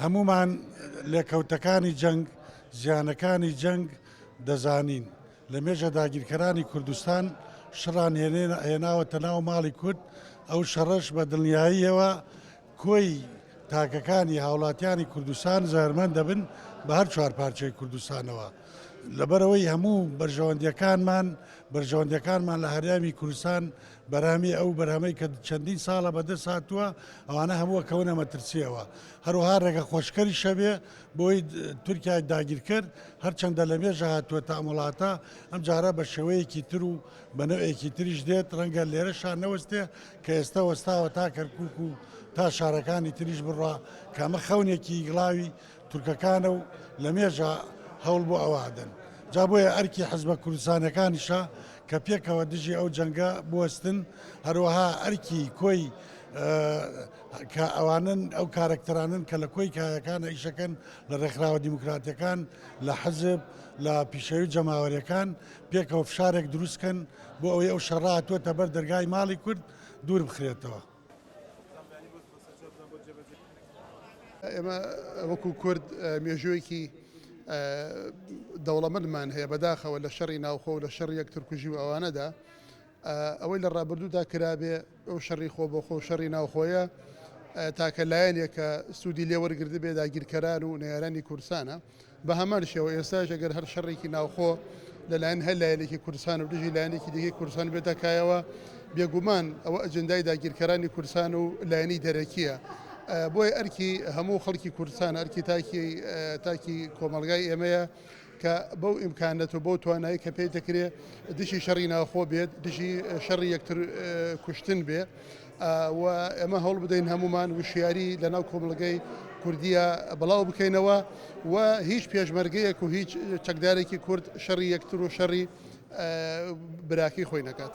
هەمومان لێکەوتەکانی جەنگ زیانەکانی جەنگ دەزانین لە مێژە داگیرکەرانی کوردستان شڕان هێناوەتە ناو ماڵی کورد ئەو شەڕەش بە دڵنیاییەوە کۆی تاکەکانی هاوڵاتیانی کوردستان زەرمەند دەبن بە هەر چوار پارچەی کوردستانەوە لەبەرەوەی هەموو بەرژەوەندەکانمان لە هەرێمی کوردستان بەرامی ئەو بەرهەمەی کە چەندین ساڵە بەدەست هاتووە ئەوانە هەمووە کەونە مەترسیەوە هەروەها ڕێگە خۆشکەری شەبێ بۆی تورکیای داگیر کرد هەرچەندە لە مێژە هاتووە تامڵاتە ئەم جارە بە شێوەیەکی تر و بەنەوەیەکی تریش دێت ڕەنگە لێرەشان نەوەستێ کە ئێستا وەستاوە تا کەرکووک و تا شارەکانی تریش بڕوا کامە خەونێکی گڵاوی تورکەکانە و لە مێژە هەوڵ بۆ ئەوادن جا بۆیە ئەرکی حەزبە کوردستانەکانیشە کە پێکەوە دژی ئەو جەنگە بوەستن هەروەها ئەرکی کۆی کە ئەوانن ئەو کارکتەرانن کە لە کۆی کایەکانە ئیشەکەن لە ڕێکخراوە دیموکراتیەکان لە حەزب لە پیشەوی جەماوەریەکان پێکەوە فشارێک دروستکەن بۆ ئەوەی ئەو شەڕا هاتووەتە بەر دەرگای ماڵی کورد دوور بخرێتەوە. ئێمە وەکو کورد مێژوویەکی دەوڵەمەندمان هەیە بەداخەوە لە شەڕی ناوخۆ و لە شەڕی یەک تورکوژی و ئەوانەدا ئەوەی لە ڕابردوودا کرابێ ئەو شەڕی خۆ بۆ خۆ شەڕی ناوخۆیە تاکە لایەنێک کە سوودی لێ وەرگرت بێ داگیرکەران و نێرانی کوردستانە بە هەمان شێوە ئێستاش ئەگەر هەر شەڕێکی ناوخۆ لەلایەن هەر لایەنێکی کوردستان و دژی لایەنێکی دیگەی کوردستان بێتەکایەوە بێگومان ئەوە ئەجندای داگیرکەرانی کوردستان و لایەنی دەرەکیە بۆی ئەرکی هەموو خەڵکی کوردستان ئەرکی تاکی کۆمەلگای ئێمەیە کە بەو ئیمکانەت و بۆ توانایی کە پێی دەکرێت دشی شەڕی ناوخۆ بێت دژی شەڕی یەکتر کوشتن بێ و ئێمە هەوڵ بدەین هەمومان وشیاری لەناو کۆمەلگەی کوردیە بەڵاو بکەینەوە و هیچ پێشمەرگەیەک و هیچ چەکدارێکی کورد شەڕی یەکتر و شەڕی براکی خۆی نەکات.